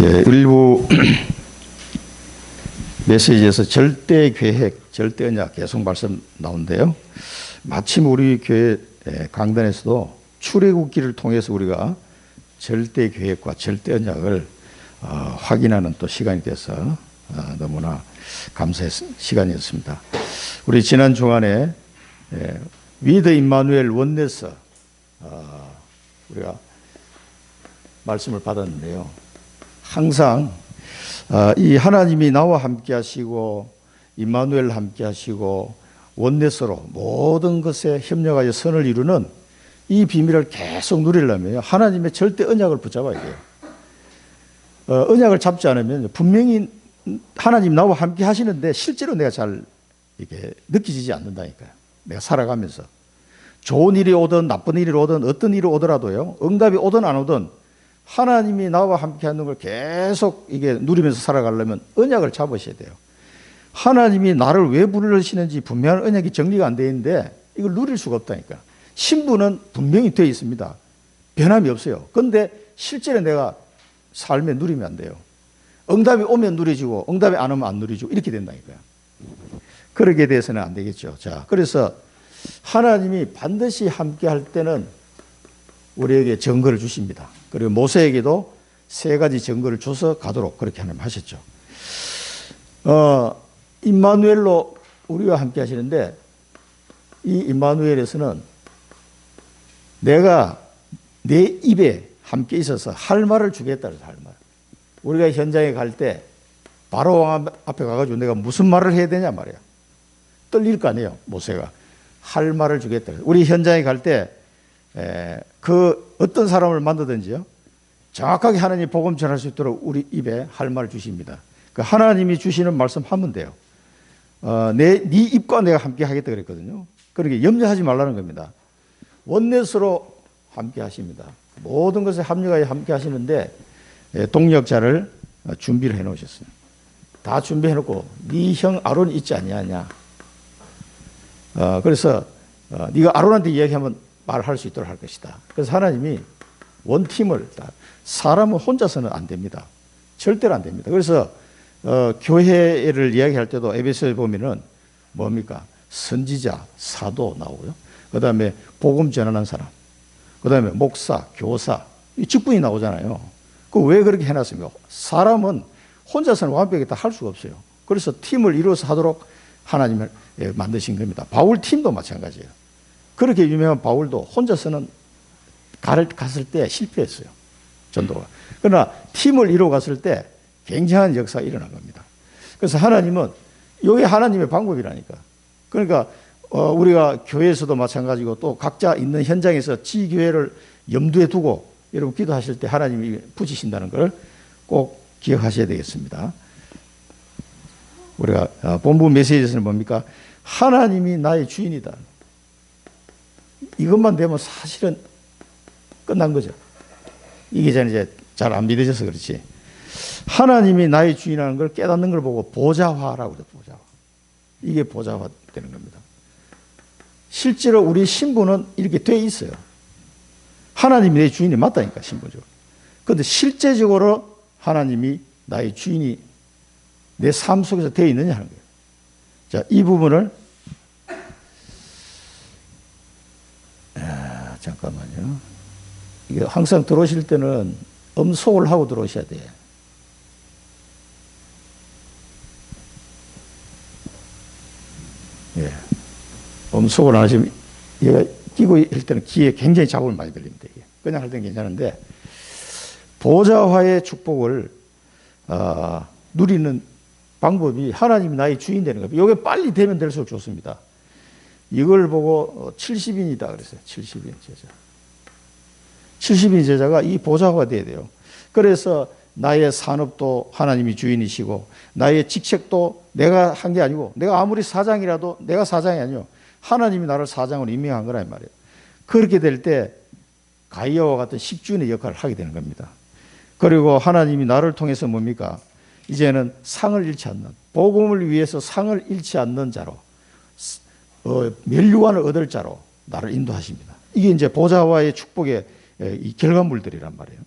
예, 일부 메시지에서 절대 계획, 절대 언약 계속 말씀 나온대요. 마침 우리 교회 강단에서도 출애굽기를 통해서 우리가 절대 계획과 절대 언약을 확인하는 또 시간이 돼서 너무나 감사의 시간이었습니다. 우리 지난 주간에 위드 임마누엘 원네스 우리가 말씀을 받았는데요. 항상 이 하나님이 나와 함께 하시고 임마누엘 함께 하시고 원네스로 모든 것에 협력하여 선을 이루는 이 비밀을 계속 누리려면 하나님의 절대 언약을 붙잡아야 돼요. 언약을 잡지 않으면 분명히 하나님 나와 함께 하시는데 실제로 내가 잘 이게 느껴지지 않는다니까요. 내가 살아가면서 좋은 일이 오든 나쁜 일이 오든 어떤 일이 오더라도요, 응답이 오든 안 오든 하나님이 나와 함께 하는 걸 계속 이게 누리면서 살아가려면 언약을 잡으셔야 돼요. 하나님이 나를 왜 부르시는지 분명한 언약이 정리가 안 되어 있는데 이걸 누릴 수가 없다니까. 신분은 분명히 되어 있습니다. 변함이 없어요. 그런데 실제로 내가 삶에 누리면 안 돼요. 응답이 오면 누려지고 응답이 안 오면 안 누려지고 이렇게 된다니까요. 그러게 돼서는 안 되겠죠. 자, 그래서 하나님이 반드시 함께 할 때는 우리에게 증거를 주십니다. 그리고 모세에게도 3가지 증거를 줘서 가도록 그렇게 하나님 하셨죠. 임마누엘로 우리와 함께 하시는데 이 임마누엘에서는 내가 내 입에 함께 있어서 할 말을 주겠다 그래서 할 말. 우리가 현장에 갈 때 바로 왕 앞에 가가지고 내가 무슨 말을 해야 되냐 말이야. 떨릴 거 아니에요. 모세가. 할 말을 주겠다. 우리 현장에 갈 때 그 어떤 사람을 만나든지요, 정확하게 하나님 복음 전할 수 있도록 우리 입에 할 말을 주십니다. 그 하나님이 주시는 말씀 하면 돼요. 네 입과 내가 함께 하겠다 그랬거든요. 그러니까 염려하지 말라는 겁니다. 원넷으로 함께 하십니다. 모든 것에 합력하여 함께 하시는데 동력자를 준비를 해놓으셨어요. 다 준비해놓고 네 형 아론 있지 않냐. 그래서 네가 아론한테 이야기하면 말할 수 있도록 할 것이다. 그래서 하나님이 원팀을, 사람은 혼자서는 안 됩니다. 절대로 안 됩니다. 그래서 교회를 이야기할 때도 에베소에 보면은 뭡니까? 선지자, 사도 나오고요. 그 다음에 복음 전하는 사람, 그 다음에 목사, 교사, 이 직분이 나오잖아요. 그 왜 그렇게 해놨습니까? 사람은 혼자서는 완벽하게 다 할 수가 없어요. 그래서 팀을 이루어서 하도록 하나님을 만드신 겁니다. 바울 팀도 마찬가지예요. 그렇게 유명한 바울도 혼자서는 갔을 때 실패했어요. 전도가. 그러나 팀을 이루어 갔을 때 굉장한 역사가 일어난 겁니다. 그래서 하나님은 이게 하나님의 방법이라니까. 그러니까 우리가 교회에서도 마찬가지고 또 각자 있는 현장에서 지교회를 염두에 두고 여러분 기도하실 때 하나님이 붙이신다는 걸 꼭 기억하셔야 되겠습니다. 우리가 본부 메시지에서는 뭡니까? 하나님이 나의 주인이다. 이것만 되면 사실은 끝난 거죠. 이게 이제 잘 안 믿어져서 그렇지. 하나님이 나의 주인이라는 걸 깨닫는 걸 보고 보좌화라고 그래요. 보좌화. 이게 보좌화 되는 겁니다. 실제로 우리 신분은 이렇게 돼 있어요. 하나님이 내 주인이 맞다니까, 신분적으로. 그런데 실제적으로 하나님이 나의 주인이 내 삶 속에서 되어 있느냐 하는 거예요. 자, 이 부분을 잠깐만요. 이게 항상 들어오실 때는 음속을 하고 들어오셔야 돼요. 예. 음속을 안 하시면 얘가 끼고 있을 때는 귀에 굉장히 자국을 많이 들립니다. 이게. 그냥 할 때는 괜찮은데 보좌화의 축복을 누리는 방법이 하나님이 나의 주인 되는 겁니다. 이게 빨리 되면 될수록 좋습니다. 이걸 보고 70인이다 그랬어요. 70인 제자. 70인 제자가 이 보좌가 돼야 돼요. 그래서 나의 산업도 하나님이 주인이시고 나의 직책도 내가 한 게 아니고 내가 아무리 사장이라도 내가 사장이 아니요. 하나님이 나를 사장으로 임명한 거란 말이에요. 그렇게 될 때 가이아와 같은 식주인의 역할을 하게 되는 겁니다. 그리고 하나님이 나를 통해서 뭡니까? 이제는 상을 잃지 않는, 복음을 위해서 상을 잃지 않는 자로 멸류관을 얻을 자로 나를 인도하십니다. 이게 이제 보좌와의 축복의 이 결과물들이란 말이에요.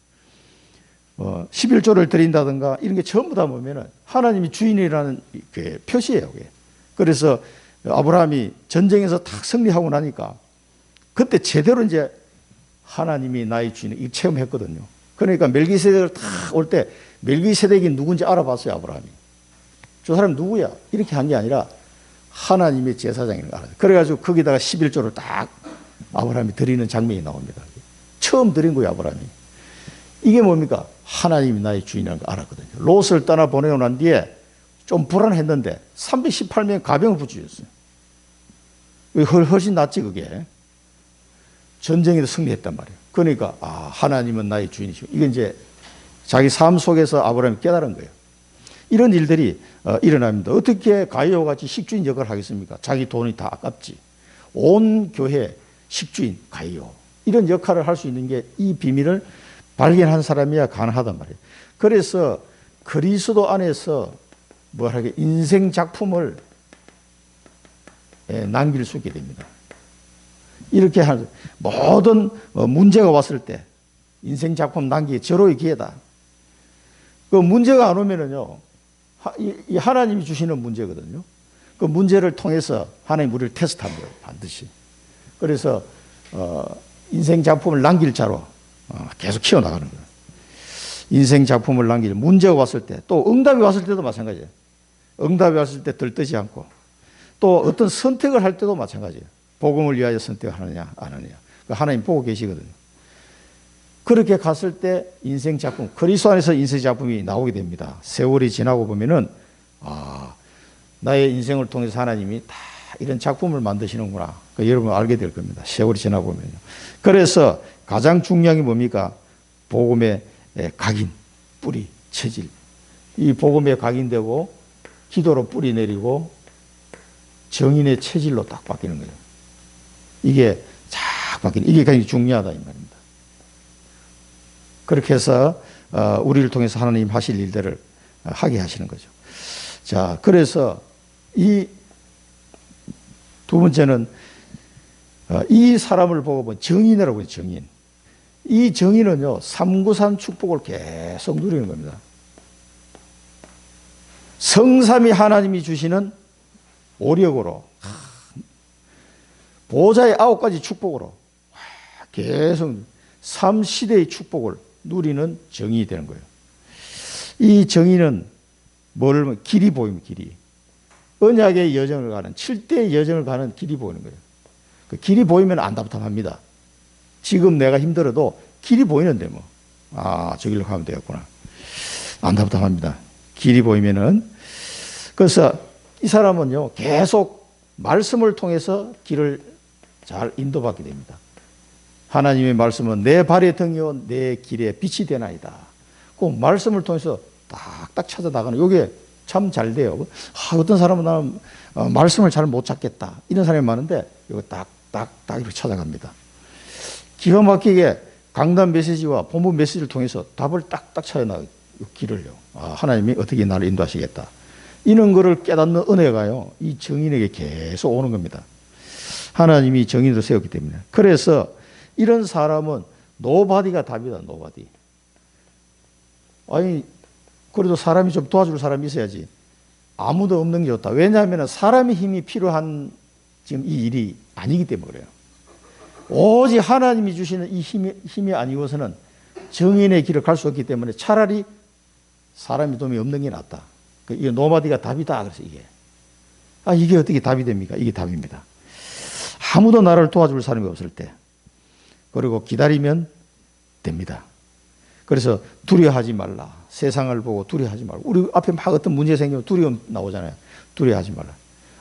11조를 드린다든가 이런 게 전부 다 보면은 하나님이 주인이라는 그 표시예요. 그게. 그래서 아브라함이 전쟁에서 딱 승리하고 나니까 그때 제대로 이제 하나님이 나의 주인을 체험했거든요. 그러니까 멜기세덱을 딱 올 때 멜기세덱이 누군지 알아봤어요, 아브라함이. 저 사람 누구야? 이렇게 한 게 아니라 하나님의 제사장이라는 걸 알아요. 그래가지고 거기다가 11조를 딱 아브라함이 드리는 장면이 나옵니다. 처음 드린 거예요, 아브라함이. 이게 뭡니까? 하나님이 나의 주인이라는 걸 알았거든요. 롯을 떠나 보내고 난 뒤에 좀 불안했는데 318명 가병을 붙여줬어요. 훨씬 낫지 그게. 전쟁에도 승리했단 말이에요. 그러니까 하나님은 나의 주인이시고 이게 이제 자기 삶 속에서 아브라함이 깨달은 거예요. 이런 일들이 일어납니다. 어떻게 가이오 같이 식주인 역할을 하겠습니까? 자기 돈이 다 아깝지. 온 교회 식주인 가이오. 이런 역할을 할 수 있는 게 이 비밀을 발견한 사람이야 가능하단 말이에요. 그래서 그리스도 안에서 뭐랄까 인생 작품을 남길 수 있게 됩니다. 이렇게 하는 모든 문제가 왔을 때 인생 작품 남기기 절호의 기회다. 그 문제가 안 오면은요, 이 하나님이 주시는 문제거든요. 그 문제를 통해서 하나님 우리를 테스트한 거예요, 반드시. 그래서 인생 작품을 남길 자로 계속 키워나가는 거예요. 인생 작품을 남길 문제가 왔을 때, 또 응답이 왔을 때도 마찬가지예요. 응답이 왔을 때 들뜨지 않고, 또 어떤 선택을 할 때도 마찬가지예요. 복음을 위하여 선택하느냐 안 하느냐. 하나님 보고 계시거든요. 그렇게 갔을 때 인생 작품, 그리스도 안에서 인생 작품이 나오게 됩니다. 세월이 지나고 보면은 나의 인생을 통해서 하나님이 다 이런 작품을 만드시는구나. 여러분 알게 될 겁니다. 세월이 지나고 보면요. 그래서 가장 중요한 게 뭡니까? 복음의 각인, 뿌리, 체질. 이 복음에 각인되고 기도로 뿌리 내리고 정인의 체질로 딱 바뀌는 거예요. 이게 쫙 바뀌는, 이게 굉장히 중요하다 이 말입니다. 그렇게 해서 우리를 통해서 하나님 하실 일들을 하게 하시는 거죠. 자, 그래서 이 두 번째는 이 사람을 보고 보면 정인이라고 해요. 정인. 이 정인은요 393 축복을 계속 누리는 겁니다. 성삼위 하나님이 주시는 오력으로 보좌의 9가지 축복으로 계속 3시대의 축복을 누리는 정인이 되는 거예요. 이 정인은 뭘 길이 보이면 길이. 언약의 여정을 가는 7대의 여정을 가는 길이 보이는 거예요. 그 길이 보이면 안 답답합니다. 지금 내가 힘들어도 길이 보이는데 뭐 저 길로 가면 되겠구나. 안 답답합니다. 길이 보이면은. 그래서 이 사람은요 계속 말씀을 통해서 길을 잘 인도받게 됩니다. 하나님의 말씀은 내 발의 등이요 내 길에 빛이 되나이다. 그 말씀을 통해서 딱딱 찾아 나가는 이게 참 잘 돼요. 어떤 사람은 나는 말씀을 잘 못 찾겠다 이런 사람이 많은데 이거 딱딱딱 이렇게 찾아갑니다. 기가 막히게 강단 메시지와 본문 메시지를 통해서 답을 딱딱 찾아 나가요. 길을요. 하나님이 어떻게 나를 인도하시겠다. 이런 거를 깨닫는 은혜가요 이 정인에게 계속 오는 겁니다. 하나님이 정인으로 세웠기 때문에. 그래서 이런 사람은 노바디가 답이다. 노바디. 아니 그래도 사람이 좀 도와줄 사람이 있어야지. 아무도 없는 게 좋다. 왜냐하면 사람의 힘이 필요한 지금 이 일이 아니기 때문에 그래요. 오직 하나님이 주시는 이 힘이 아니고서는 정인의 길을 갈 수 없기 때문에 차라리 사람의 도움이 없는 게 낫다. 이게 노바디가 답이다. 그래서 이게 어떻게 답이 됩니까? 이게 답입니다. 아무도 나를 도와줄 사람이 없을 때, 그리고 기다리면 됩니다. 그래서 두려워하지 말라. 세상을 보고 두려워하지 말고. 우리 앞에 막 어떤 문제 생기면 두려움 나오잖아요. 두려워하지 말라.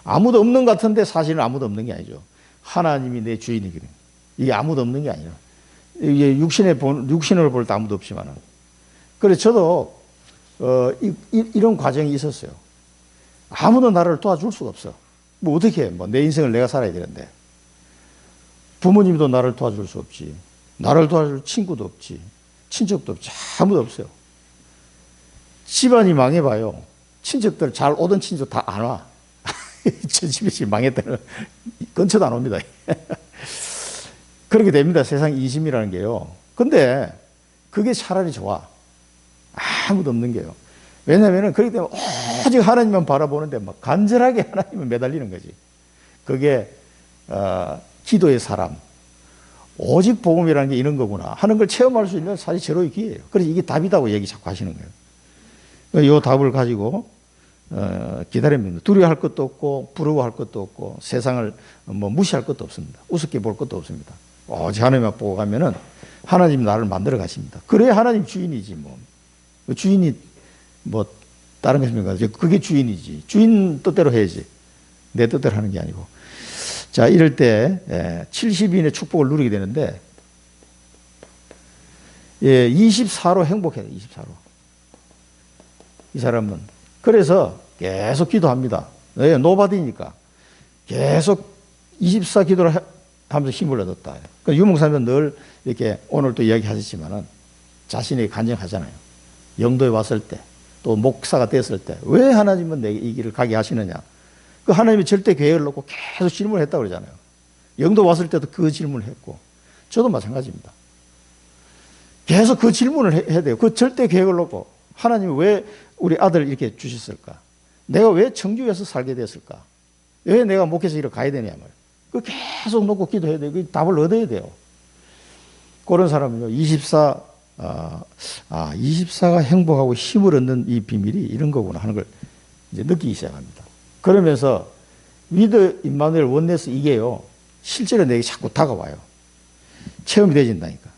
아무도 없는 것 같은데 사실은 아무도 없는 게 아니죠. 하나님이 내 주인이거든요. 이게 아무도 없는 게 아니라. 이게 육신을 볼 때 아무도 없지만은. 그래서 저도 이런 과정이 있었어요. 아무도 나를 도와줄 수가 없어. 뭐 어떻게 해? 내 인생을 내가 살아야 되는데. 부모님도 나를 도와줄 수 없지. 나를 도와줄 친구도 없지. 친척도 없지. 아무도 없어요. 집안이 망해봐요. 친척들 잘 오던 친척 다 안 와. 저 집이 망했다는 근처도 안 옵니다. 그렇게 됩니다. 세상 인심이라는 게요. 근데 그게 차라리 좋아. 아무도 없는 게요. 왜냐하면 그렇기 때문에 오직 하나님만 바라보는데 막 간절하게 하나님을 매달리는 거지. 그게 기도의 사람, 오직 복음이라는 게 이런 거구나 하는 걸 체험할 수 있는 사실 절호의 기회예요. 그래서 이게 답이다고 얘기 자꾸 하시는 거예요. 이 답을 가지고 기다립니다. 두려워할 것도 없고 부러워할 것도 없고 세상을 뭐 무시할 것도 없습니다. 우습게 볼 것도 없습니다. 오직 하나님만 보고 가면은 하나님 나를 만들어 가십니다. 그래야 하나님 주인이지 뭐. 주인이 뭐 다른 것입니까? 그게 주인이지. 주인 뜻대로 해야지. 내 뜻대로 하는 게 아니고. 자, 이럴 때 70인의 축복을 누리게 되는데 24로 행복해요. 24로. 이 사람은. 그래서 계속 기도합니다. 노바디니까. 계속 24 기도를 하면서 힘을 얻었다. 유목사님은 늘 이렇게 오늘 또 이야기하셨지만은 자신이 간증하잖아요. 영도에 왔을 때, 또 목사가 됐을 때, 왜 하나님은 내게 이 길을 가게 하시느냐? 그 하나님이 절대 계획을 놓고 계속 질문을 했다고 그러잖아요. 영도 왔을 때도 그 질문을 했고, 저도 마찬가지입니다. 계속 그 질문을 해야 돼요. 그 절대 계획을 놓고, 하나님이 왜 우리 아들 이렇게 주셨을까? 내가 왜 청주에서 살게 됐을까? 왜 내가 목회에서 이렇게 가야 되냐 말이에요. 그 계속 놓고 기도해야 돼요. 그 답을 얻어야 돼요. 그런 사람은요, 24가 행복하고 힘을 얻는 이 비밀이 이런 거구나 하는 걸 이제 느끼기 시작합니다. 그러면서 위드 임마누엘 원네스 이게요, 실제로 내게 자꾸 다가와요. 체험이 되진다니까.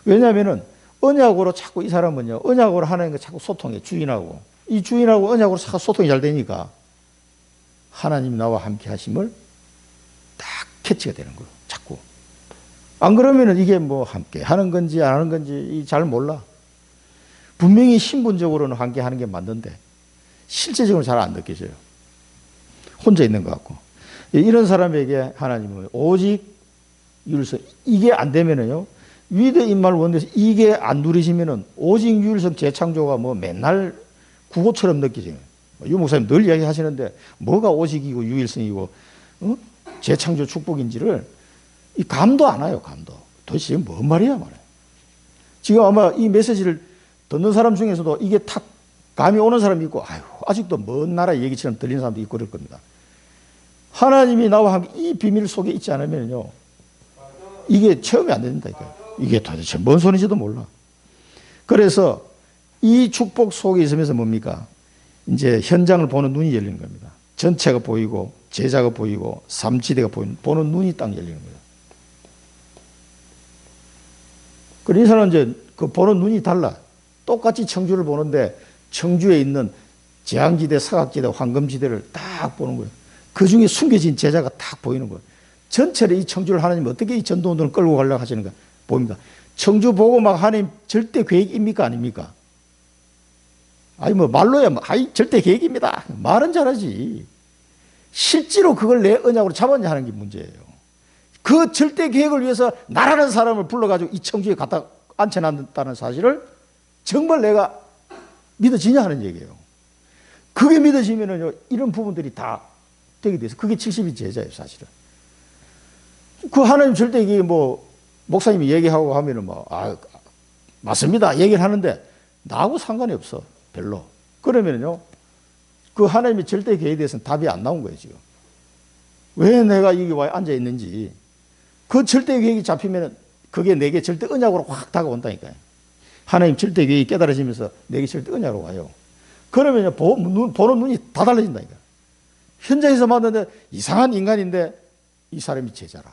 왜냐하면은 언약으로 자꾸 이 사람은요, 언약으로 하나님과 자꾸 소통해, 주인하고. 이 주인하고 언약으로 자꾸 소통이 잘 되니까 하나님이 나와 함께 하심을 딱 캐치가 되는 거예요. 자꾸. 안 그러면은 이게 뭐 함께 하는 건지 안 하는 건지 잘 몰라. 분명히 신분적으로는 함께 하는 게 맞는데 실제적으로 잘 안 느껴져요. 혼자 있는 것 같고. 이런 사람에게 하나님은 오직 유일성, 이게 안 되면은요, 위드 임말 원에서 이게 안 누리시면은 오직 유일성 재창조가 뭐 맨날 구호처럼 느껴져요. 유 목사님 늘 이야기 하시는데 뭐가 오직이고 유일성이고 재창조 축복인지를 이 감도 안 와요. 감도. 도대체 뭔 말이야 말이야. 지금 아마 이 메시지를 듣는 사람 중에서도 이게 탁 감이 오는 사람이 있고, 아유, 아직도 먼 나라 얘기처럼 들리는 사람도 있고 그럴 겁니다. 하나님이 나와 함께 이 비밀 속에 있지 않으면요, 이게 체험이 안 된다니까요. 이게 도대체 뭔 소리인지도 몰라. 그래서 이 축복 속에 있으면서 뭡니까? 이제 현장을 보는 눈이 열리는 겁니다. 전체가 보이고, 제자가 보이고, 삼지대가 보는 눈이 딱 열리는 거예요. 그래서 이 사람은 이제 그 보는 눈이 달라. 똑같이 청주를 보는데 청주에 있는 재앙지대, 사각지대, 황금지대를 딱 보는 거예요. 그 중에 숨겨진 제자가 딱 보이는 거예요. 전체를 이 청주를 하나님 어떻게 이 전도운동을 끌고 가려고 하시는가 봅니다. 청주 보고 막 하나님 절대 계획입니까? 아닙니까? 아니 뭐 말로야 뭐 아이 절대 계획입니다. 말은 잘하지. 실제로 그걸 내 언약으로 잡았냐 하는 게 문제예요. 그 절대 계획을 위해서 나라는 사람을 불러가지고 이 청주에 갖다 앉혀놨다는 사실을 정말 내가 믿어지냐 하는 얘기예요. 그게 믿어지면은요, 이런 부분들이 다 되게 돼서 그게 70인 제자예요, 사실은. 그 하나님 절대 이게 뭐 목사님이 얘기하고 하면은 뭐 맞습니다 얘기를 하는데 나하고 상관이 없어, 별로. 그러면은요, 그 하나님의 절대 계획에 대해서는 답이 안 나온 거예요, 지금. 왜 내가 여기 와 앉아 있는지. 그 절대 계획이 잡히면은 그게 내게 절대 언약으로 확 다가온다니까요. 하나님 절대 계획이 깨달아지면서 내게 절대 언약으로 와요. 그러면요, 보는 눈이 다 달라진다니까요. 현장에서 만났는데 이상한 인간인데 이 사람이 제자라.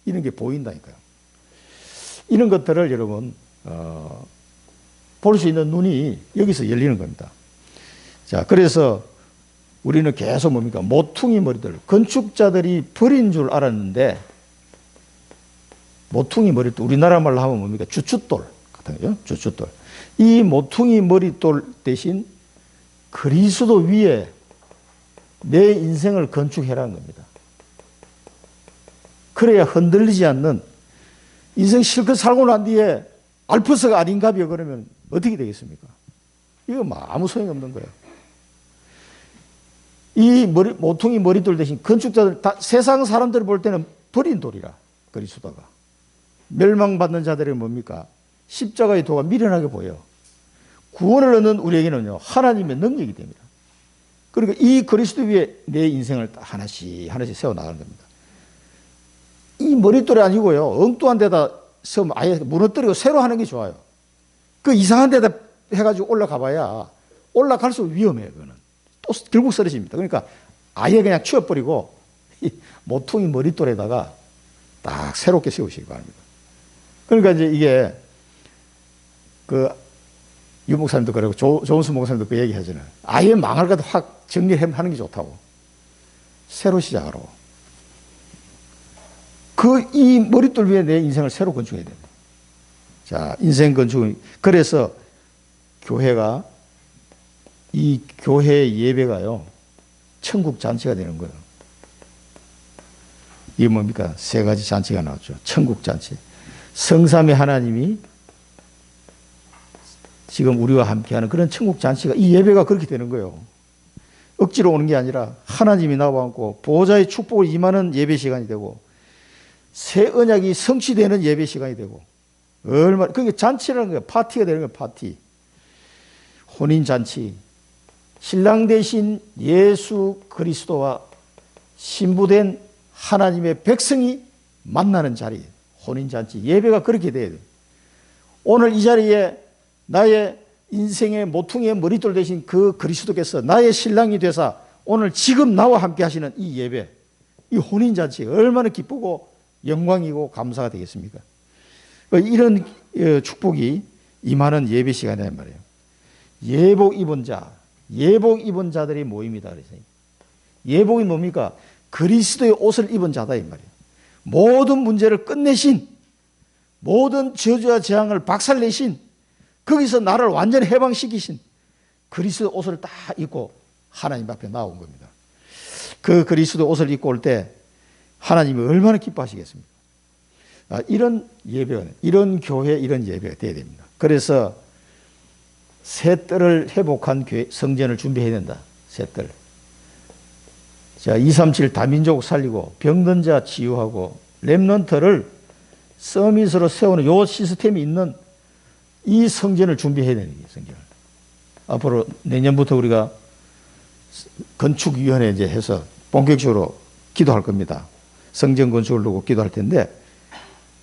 이런 게 보인다니까요. 이런 것들을 여러분, 볼 수 있는 눈이 여기서 열리는 겁니다. 자, 그래서 우리는 계속 뭡니까? 모퉁이 머리들, 건축자들이 버린 줄 알았는데, 모퉁이 머리돌, 우리나라 말로 하면 뭡니까? 주춧돌 같은 거죠. 주춧돌. 이 모퉁이 머리돌 대신 그리스도 위에 내 인생을 건축해라는 겁니다. 그래야 흔들리지 않는, 인생 실컷 살고 난 뒤에 알프스가 아닌가비요 그러면 어떻게 되겠습니까? 이거 뭐 아무 소용없는 거예요. 이 모퉁이 머리돌 대신 건축자들, 세상 사람들 볼 때는 버린 돌이라, 그리스도가. 멸망받는 자들이 뭡니까? 십자가의 도가 미련하게 보여. 구원을 얻는 우리에게는요, 하나님의 능력이 됩니다. 그러니까 이 그리스도 위에 내 인생을 하나씩 하나씩 세워나가는 겁니다. 이 머릿돌이 아니고요, 엉뚱한 데다 세우면 아예 무너뜨리고 새로 하는 게 좋아요. 그 이상한 데다 해가지고 올라가 봐야 올라갈수록 위험해요. 그거는 또 결국 쓰러집니다. 그러니까 아예 그냥 치워버리고 이 모퉁이 머릿돌에다가 딱 새롭게 세우시기 바랍니다. 그러니까 이제 이게 그 유 목사님도 그러고 조은수 목사님도 그 얘기 하잖아요. 아예 망할 것도 확 정리하는 게 좋다고. 새로 시작하라고. 이 머릿돌 위에 내 인생을 새로 건축해야 됩니다. 자, 인생 건축은, 그래서 교회가, 이 교회 예배가요, 천국 잔치가 되는 거예요. 이게 뭡니까? 세 가지 잔치가 나왔죠. 천국 잔치. 성삼위 하나님이 지금 우리와 함께하는 그런 천국 잔치가, 이 예배가 그렇게 되는 거예요. 억지로 오는 게 아니라 하나님이 나와 앉고 보호자의 축복을 임하는 예배 시간이 되고, 새 언약이 성취되는 예배 시간이 되고, 얼마나, 그게 잔치라는 거예요. 파티가 되는 거예요, 파티. 혼인잔치. 신랑 대신 예수 그리스도와 신부된 하나님의 백성이 만나는 자리. 혼인잔치. 예배가 그렇게 돼야 돼요. 오늘 이 자리에 나의 인생의 모퉁이의 머릿돌 대신 그 그리스도께서 나의 신랑이 되사 오늘 지금 나와 함께 하시는 이 예배, 이 혼인잔치 얼마나 기쁘고 영광이고 감사가 되겠습니까? 이런 축복이 임하는 예배 시간이란 말이에요. 예복 입은 자, 예복 입은 자들의 모임이다 그랬어요. 예복이 뭡니까? 그리스도의 옷을 입은 자다 이 말이에요. 모든 문제를 끝내신, 모든 저주와 재앙을 박살내신, 거기서 나를 완전히 해방시키신 그리스도 옷을 딱 입고 하나님 앞에 나온 겁니다. 그 그리스도 옷을 입고 올 때 하나님이 얼마나 기뻐하시겠습니까? 이런 예배가, 이런 교회, 이런 예배가 돼야 됩니다. 그래서 새 뜰을 회복한 성전을 준비해야 된다. 새 뜰. 자, 237 다민족 살리고 병든 자 치유하고 렘넌트를 서밋으로 세우는 요 시스템이 있는 이 성전을 준비해야 되는 거예요, 성전을. 앞으로 내년부터 우리가 건축위원회 이제 해서 본격적으로 기도할 겁니다. 성전 건축을 두고 기도할 텐데,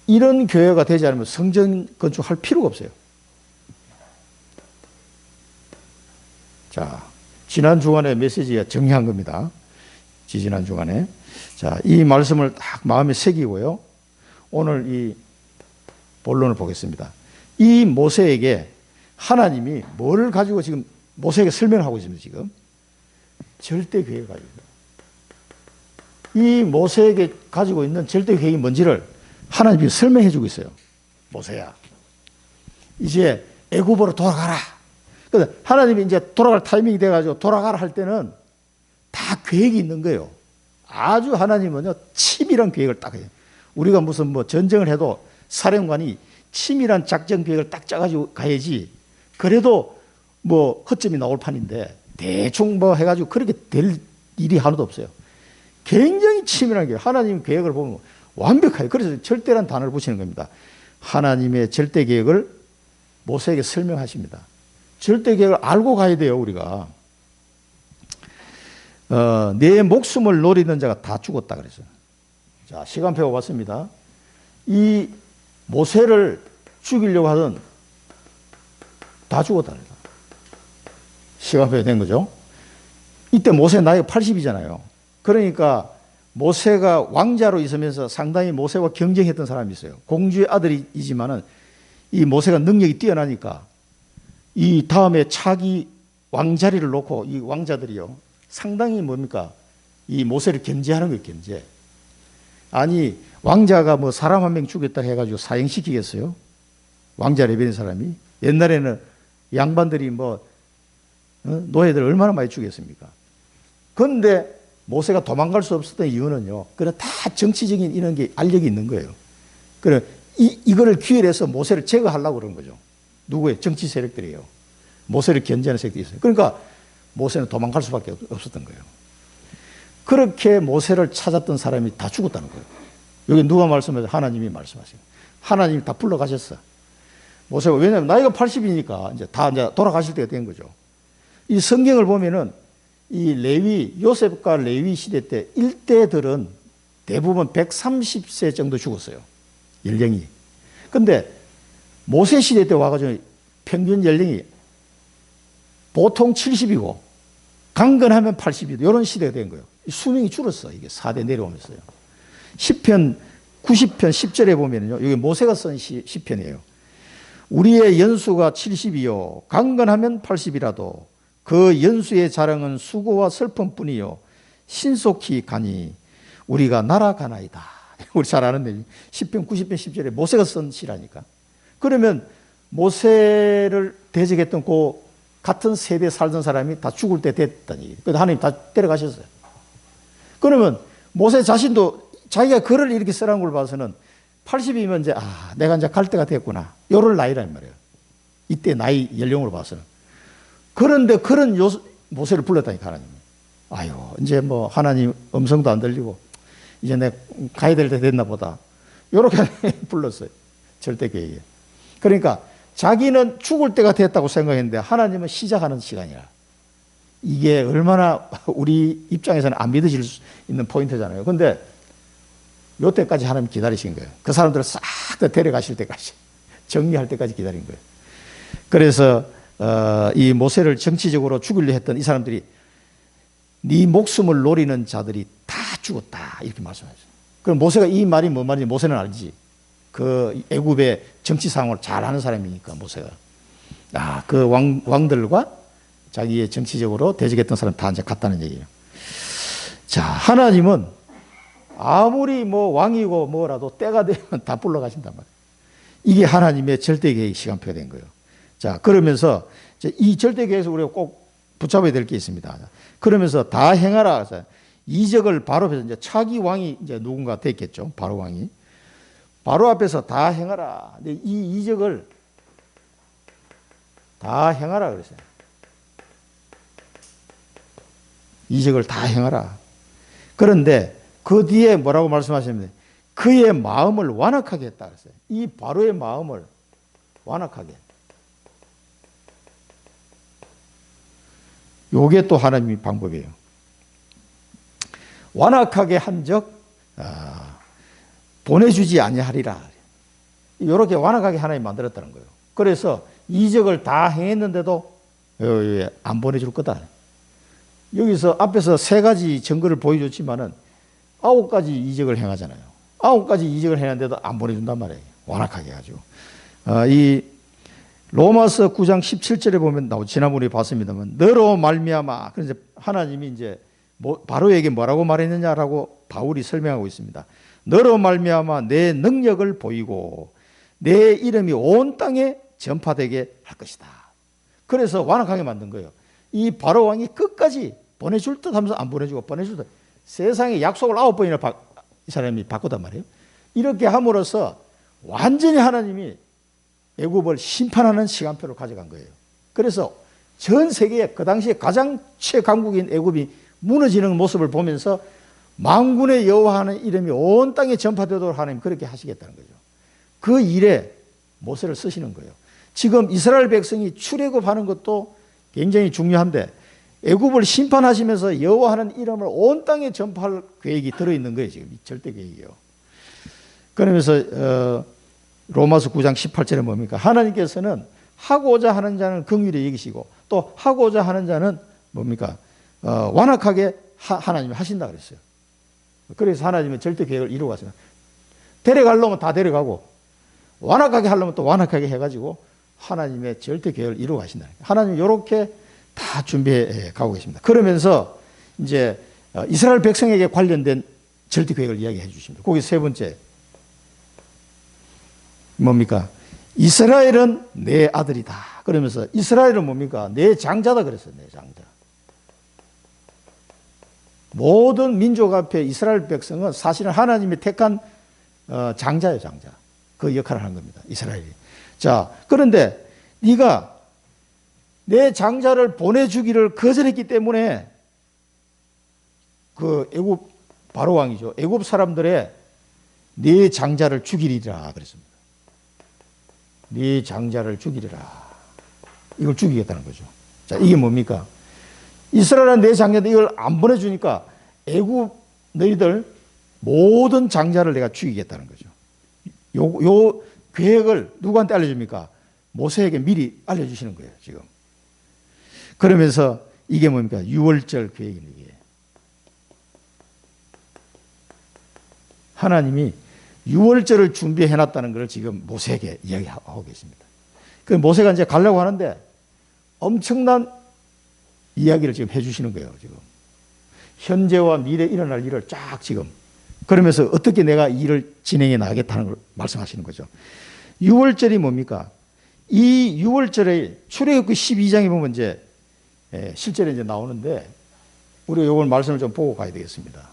이런 교회가 되지 않으면 성전 건축할 필요가 없어요. 자, 지난 주간에 메시지가 정리한 겁니다. 지난 주간에. 자, 이 말씀을 딱 마음에 새기고요. 오늘 이 본론을 보겠습니다. 이 모세에게 하나님이 뭘 가지고 지금 모세에게 설명하고 있습니다, 지금. 절대 계획을 가지고 있습니다. 이 모세에게 가지고 있는 절대 계획이 뭔지를 하나님이 설명해 주고 있어요. 모세야, 이제 애굽으로 돌아가라. 그래서 하나님이 이제 돌아갈 타이밍이 돼가지고 돌아가라 할 때는 다 계획이 있는 거예요. 아주 하나님은요, 치밀한 계획을 딱 해요. 우리가 무슨 뭐 전쟁을 해도 사령관이 치밀한 작전 계획을 딱 짜가지고 가야지, 그래도 뭐 허점이 나올 판인데 대충 뭐 해가지고 그렇게 될 일이 하나도 없어요. 굉장히 치밀한 계획. 하나님 계획을 보면 완벽해요. 그래서 절대란 단어를 붙이는 겁니다. 하나님의 절대 계획을 모세에게 설명하십니다. 절대 계획을 알고 가야 돼요, 우리가. 내 목숨을 노리는 자가 다 죽었다 그랬어요. 자, 시간표가 왔습니다. 이 모세를 죽이려고 하던 다 죽었다 그랬어요. 시간표가 된 거죠. 이때 모세 나이가 80이잖아요. 그러니까 모세가 왕자로 있으면서 상당히 모세와 경쟁했던 사람이 있어요. 공주의 아들이지만은 이 모세가 능력이 뛰어나니까 이 다음에 차기 왕자리를 놓고 이 왕자들이요, 상당히 뭡니까? 이 모세를 견제하는 거예요, 견제. 아니, 왕자가 뭐 사람 한 명 죽였다 해가지고 사형시키겠어요? 왕자 레벨인 사람이? 옛날에는 양반들이 뭐, 노예들 얼마나 많이 죽였습니까? 그런데 모세가 도망갈 수 없었던 이유는요, 그런 다 정치적인 이런 게 알력이 있는 거예요. 그래, 이거를 기회를 해서 모세를 제거하려고 그러는 거죠. 누구의? 정치 세력들이에요. 모세를 견제하는 세력들이 있어요. 그러니까 모세는 도망갈 수밖에 없었던 거예요. 그렇게 모세를 찾았던 사람이 다 죽었다는 거예요. 여기 누가 말씀하세요? 하나님이 말씀하세요. 하나님이 다 불러가셨어. 모세가 왜냐하면 나이가 80이니까 이제 다 이제 돌아가실 때가 된 거죠. 이 성경을 보면은 이 레위 요셉과 레위 시대 때 일대들은 대부분 130세 정도 죽었어요. 연령이. 근데 모세 시대 때 와가지고 평균 연령이 보통 70이고 강건하면 80이고 이런 시대가 된 거예요. 수명이 줄었어. 이게 4대 내려오면서요. 시편 90편 10절에 보면요. 이게 모세가 쓴 시편이에요. 우리의 연수가 70이요. 강건하면 80이라도 그 연수의 자랑은 수고와 슬픔뿐이요. 신속히 가니 우리가 날아가나이다. 우리 잘 아는 내용. 시편 90편 10절에 모세가 쓴 시라니까. 그러면 모세를 대적했던 그 같은 세대에 살던 사람이 다 죽을 때 됐다니. 그래서 하나님 다 데려가셨어요. 그러면 모세 자신도 자기가 글을 이렇게 쓰라는 걸 봐서는 80이면 이제 내가 이제 갈 때가 됐구나. 요럴 나이란 말이에요. 이때 나이 연령으로 봐서는. 그런데 그런 모세를 불렀다니까 하나님이. 아유 이제 뭐 하나님 음성도 안 들리고 이제 내가 가야 될 때 됐나 보다. 요렇게 불렀어요. 절대 계획에. 그러니까 자기는 죽을 때가 됐다고 생각했는데 하나님은 시작하는 시간이야. 이게 얼마나 우리 입장에서는 안 믿어질 수 있는 포인트잖아요. 근데 요때까지 하나님 기다리신 거예요. 그 사람들을 싹 다 데려가실 때까지, 정리할 때까지 기다린 거예요. 그래서 이 모세를 정치적으로 죽이려 했던 이 사람들이 네 목숨을 노리는 자들이 다 죽었다 이렇게 말씀하셨어요. 그럼 모세가 이 말이 뭔 말인지 모세는 알지. 그 애굽의 정치 상황을 잘 아는 사람이니까 모세가 그 왕들과 자기의 정치적으로 대적했던 사람 다 이제 갔다는 얘기예요. 자, 하나님은 아무리 뭐 왕이고 뭐라도 때가 되면 다 불러가신단 말이에요. 이게 하나님의 절대 계획 시간표가 된 거예요. 자, 그러면서 이 절대 계획에서 우리가 꼭 붙잡아야 될 게 있습니다. 그러면서 다 행하라. 이적을 바로 앞에서 이제 차기 왕이 이제 누군가 됐겠죠. 바로 왕이. 바로 앞에서 다 행하라. 근데 이 이적을 다 행하라 그랬어요. 이적을 다 행하라. 그런데 그 뒤에 뭐라고 말씀하셨냐면 그의 마음을 완악하게 했다 그랬어요. 이 바로의 마음을 완악하게. 요게 또 하나님의 방법이에요. 완악하게 한적 보내주지 아니하리라. 이렇게 완악하게 하나님 만들었다는 거예요. 그래서 이적을 다 행했는데도 안 보내줄 거다. 여기서 앞에서 3가지 증거를 보여줬지만은 9가지 이적을 행하잖아요. 9가지 이적을 행했는데도 안 보내준단 말이에요. 완악하게 해가지고. 이 로마서 9장 17절에 보면 지난번에 봤습니다만 너로 말미암아. 그래서 하나님이 이제 바로에게 뭐라고 말했느냐라고 바울이 설명하고 있습니다. 너로 말미암아 내 능력을 보이고 내 이름이 온 땅에 전파되게 할 것이다. 그래서 완악하게 만든 거예요. 이 바로 왕이 끝까지 보내줄 듯 하면서 안 보내주고 보내줄 듯. 세상에 약속을 9번이나 이 사람이 바꾸단 말이에요. 이렇게 함으로써 완전히 하나님이 애굽을 심판하는 시간표를 가져간 거예요. 그래서 전 세계에 그 당시에 가장 최강국인 애굽이 무너지는 모습을 보면서 만군의 여호와 하는 이름이 온 땅에 전파되도록 하나님 그렇게 하시겠다는 거죠. 그 일에 모세를 쓰시는 거예요. 지금 이스라엘 백성이 출애굽하는 것도 굉장히 중요한데 애굽을 심판하시면서 여호와 하는 이름을 온 땅에 전파할 계획이 들어있는 거예요. 지금 절대 계획이요. 그러면서 로마서 9장 18절에 뭡니까? 하나님께서는 하고자 하는 자는 긍휼히 여기시고 또 하고자 하는 자는 뭡니까? 완악하게 하나님이 하신다 그랬어요. 그래서 하나님은 절대 계획을 이루어 갔습니다. 데려가려면 다 데려가고 완악하게 하려면 또 완악하게 해가지고 하나님의 절대 계획을 이루어 가신다. 하나님 이렇게 다 준비해 가고 계십니다. 그러면서 이제 이스라엘 백성에게 관련된 절대 계획을 이야기해 주십니다. 거기 3번째 뭡니까? 이스라엘은 내 아들이다. 그러면서 이스라엘은 뭡니까? 내 장자다 그랬어요. 내 장자. 모든 민족 앞에 이스라엘 백성은 사실은 하나님이 택한 장자예요. 장자. 그 역할을 하는 겁니다. 이스라엘이. 자, 그런데 네가 내 장자를 보내주기를 거절했기 때문에 그 애굽 바로 왕이죠. 애굽 사람들의 네 장자를 죽이리라 그랬습니다. 네 장자를 죽이리라. 이걸 죽이겠다는 거죠. 자, 이게 뭡니까? 이스라엘은 내 장자들 이걸 안 보내주니까 애굽 너희들 모든 장자를 내가 죽이겠다는 거죠. 요 계획을 누구한테 알려줍니까? 모세에게 미리 알려주시는 거예요, 지금. 그러면서 이게 뭡니까? 유월절 계획입니다. 이게. 하나님이 유월절을 준비해놨다는 것을 지금 모세에게 이야기하고 계십니다. 그 모세가 이제 가려고 하는데 엄청난 이야기를 지금 해주시는 거예요, 지금. 현재와 미래 일어날 일을 쫙 지금. 그러면서 어떻게 내가 일을 진행해 나가겠다는 걸 말씀하시는 거죠. 유월절이 뭡니까? 이 유월절에 출애굽기 12장에 보면 이제 실제로 이제 나오는데 우리가 이걸 말씀을 좀 보고 가야 되겠습니다.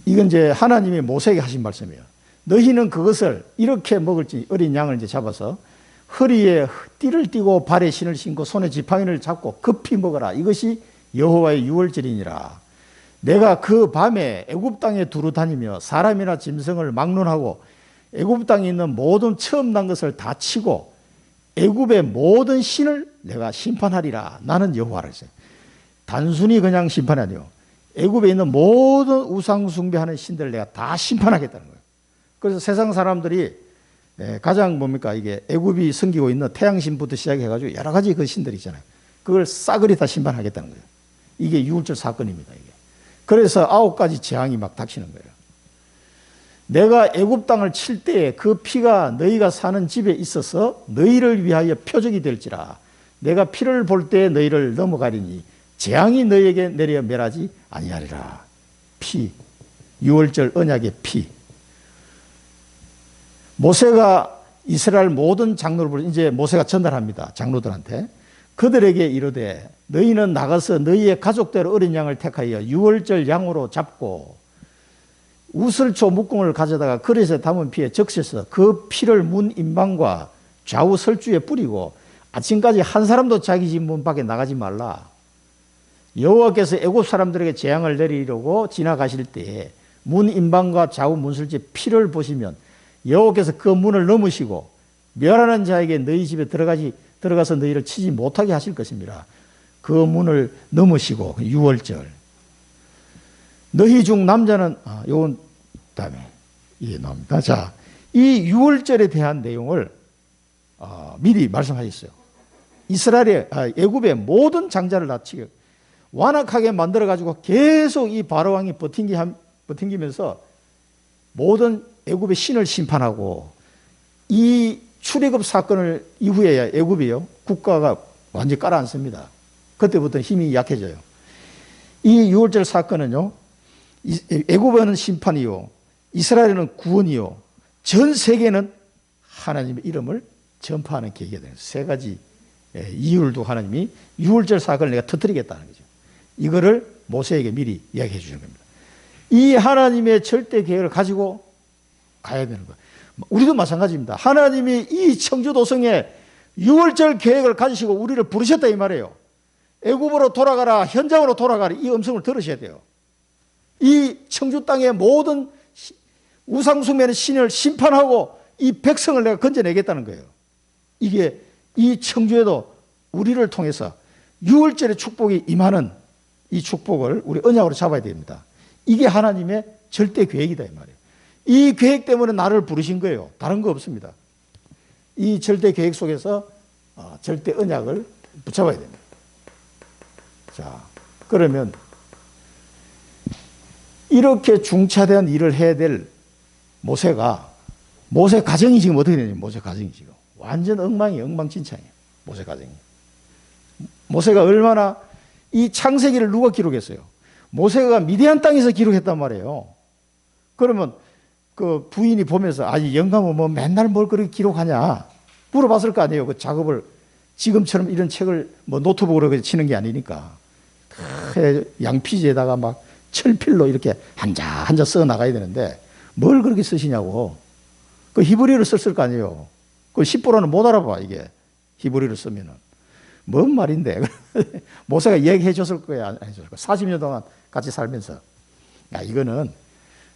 이건 이제 하나님이 모세에게 하신 말씀이에요. 너희는 그것을 이렇게 먹을지 어린 양을 이제 잡아서 허리에 띠를 띠고 발에 신을 신고 손에 지팡이를 잡고 급히 먹어라. 이것이 여호와의 유월절이니라. 내가 그 밤에 애굽 땅에 두루 다니며 사람이나 짐승을 막론하고 애굽 땅에 있는 모든 처음 난 것을 다 치고 애굽의 모든 신을 내가 심판하리라. 나는 여호와라 했어요. 단순히 그냥 심판이 아니요. 애굽에 있는 모든 우상 숭배하는 신들을 내가 다 심판하겠다는 거예요. 그래서 세상 사람들이 가장 뭡니까? 이게 애굽이 섬기고 있는 태양신부터 시작해가지고 여러 가지 그 신들이 있잖아요. 그걸 싸그리 다 심판하겠다는 거예요. 이게 유월절 사건입니다. 이게. 그래서 9가지 재앙이 막 닥치는 거예요. 내가 애굽 땅을 칠 때에 그 피가 너희가 사는 집에 있어서 너희를 위하여 표적이 될지라. 내가 피를 볼 때에 너희를 넘어가리니 재앙이 너희에게 내려 멸하지 아니하리라. 피, 유월절 언약의 피. 모세가 이스라엘 모든 장로를 이제 모세가 전달합니다. 장로들한테. 그들에게 이르되 너희는 나가서 너희의 가족대로 어린 양을 택하여 유월절 양으로 잡고 우슬초 묶음을 가져다가 그릇에 담은 피에 적셔서 그 피를 문 인방과 좌우 설주에 뿌리고 아침까지 한 사람도 자기 집 문 밖에 나가지 말라. 여호와께서 애굽 사람들에게 재앙을 내리려고 지나가실 때에 문 인방과 좌우 문설주에 피를 보시면 여호와께서 그 문을 넘으시고 멸하는 자에게 너희 집에 들어가서 너희를 치지 못하게 하실 것입니다. 그 문을 넘으시고 유월절. 너희 중 남자는 요건 다음에 이게 나옵니다. 자, 이 유월절에 대한 내용을 미리 말씀하셨어요. 이스라엘의 애굽의 모든 장자를 다 치게 완악하게 만들어 가지고 계속 이 바로 왕이 버팅기면서 모든 애굽의 신을 심판하고 이 출애굽 사건을 이후에 애굽이요 국가가 완전히 깔아앉습니다. 그때부터 힘이 약해져요. 이 유월절 사건은요 애굽에는 심판이요 이스라엘에는 구원이요 전 세계는 하나님의 이름을 전파하는 계기가 되는 세 가지 이유를 두고 하나님이 유월절 사건을 내가 터뜨리겠다는 거죠. 이거를 모세에게 미리 이야기해 주시는 겁니다. 이 하나님의 절대 계획을 가지고 가야 되는 거예요. 우리도 마찬가지입니다. 하나님이 이 청주도성에 유월절 계획을 가지시고 우리를 부르셨다 이 말이에요. 애굽으로 돌아가라, 현장으로 돌아가라 이 음성을 들으셔야 돼요. 이 청주 땅의 모든 우상숭배하는 신을 심판하고 이 백성을 내가 건져내겠다는 거예요. 이게 이 청주에도 우리를 통해서 유월절의 축복이 임하는 이 축복을 우리 언약으로 잡아야 됩니다. 이게 하나님의 절대 계획이다 이 말이에요. 이 계획 때문에 나를 부르신 거예요. 다른 거 없습니다. 이 절대 계획 속에서 절대 언약을 붙잡아야 됩니다. 자, 그러면 이렇게 중차대한 일을 해야 될 모세 가정이 지금 어떻게 되냐면 모세 가정이 지금 완전 엉망진창이에요. 모세 가정이. 모세가 얼마나 이 창세기를 누가 기록했어요? 모세가 미디안 땅에서 기록했단 말이에요. 그러면 그 부인이 보면서 아니 영감은 뭐 맨날 뭘 그렇게 기록하냐 물어봤을 거 아니에요. 그 작업을 지금처럼 이런 책을 뭐 노트북으로 치는 게 아니니까 양피지에다가 막 철필로 이렇게 한자 써 나가야 되는데 뭘 그렇게 쓰시냐고. 그 히브리어를 썼을 거 아니에요. 그 10%는 못 알아봐 이게 히브리어를 쓰면은 뭔 말인데. 모세가 얘기해 줬을 거야 안 해줬을 거야. 40년 동안 같이 살면서 야 이거는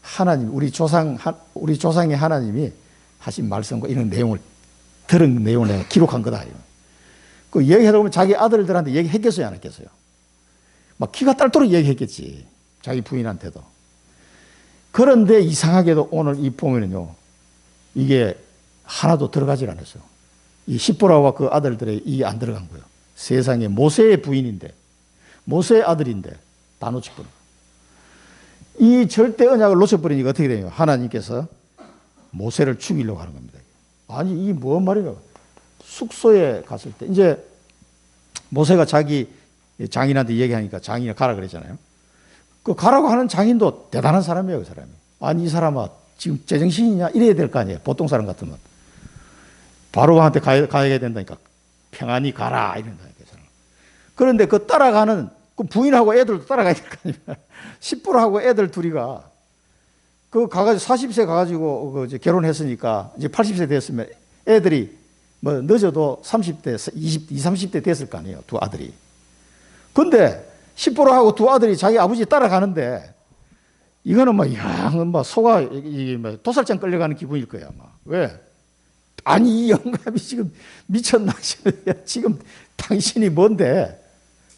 하나님 우리 조상의 하나님이 하신 말씀과 이런 내용을 들은 내용을 내가 기록한 거다. 그 얘기하다 보면 자기 아들들한테 얘기했겠어요, 안 했겠어요? 막 기가 딸도록 얘기했겠지. 자기 부인한테도. 그런데 이상하게도 오늘 이 보면은요, 이게 하나도 들어가질 않았어요. 이 시보라와 그 아들들의 이게 안 들어간 거예요. 세상에 모세의 부인인데, 모세의 아들인데 다 놓쳐버려. 이 절대 언약을 놓쳐버리니까 어떻게 돼요? 하나님께서 모세를 죽이려고 하는 겁니다. 아니, 이게 뭔 말이냐. 숙소에 갔을 때, 이제 모세가 자기 장인한테 얘기하니까 장인이 가라 그랬잖아요. 그 가라고 하는 장인도 대단한 사람이에요, 그 사람이. 아니, 이 사람아, 지금 제정신이냐? 이래야 될 거 아니에요. 보통 사람 같으면. 바로한테 가야 된다니까. 평안히 가라. 이런다니까. 그런데 그 따라가는 그 부인하고 애들도 따라가야 될 거 아니에요. 시부라하고 애들 둘이가 그 가가지고 40세 가가지고 그 이제 결혼했으니까 이제 80세 됐으면 애들이 뭐 늦어도 30대, 20, 30대 됐을 거 아니에요. 두 아들이. 근데 시부라하고 두 아들이 자기 아버지 따라가는데 이거는 뭐, 야, 뭐 소가 뭐 도살장 끌려가는 기분일 거야, 아마. 왜? 아니, 이 영감이 지금 미쳤나? 지금 당신이 뭔데?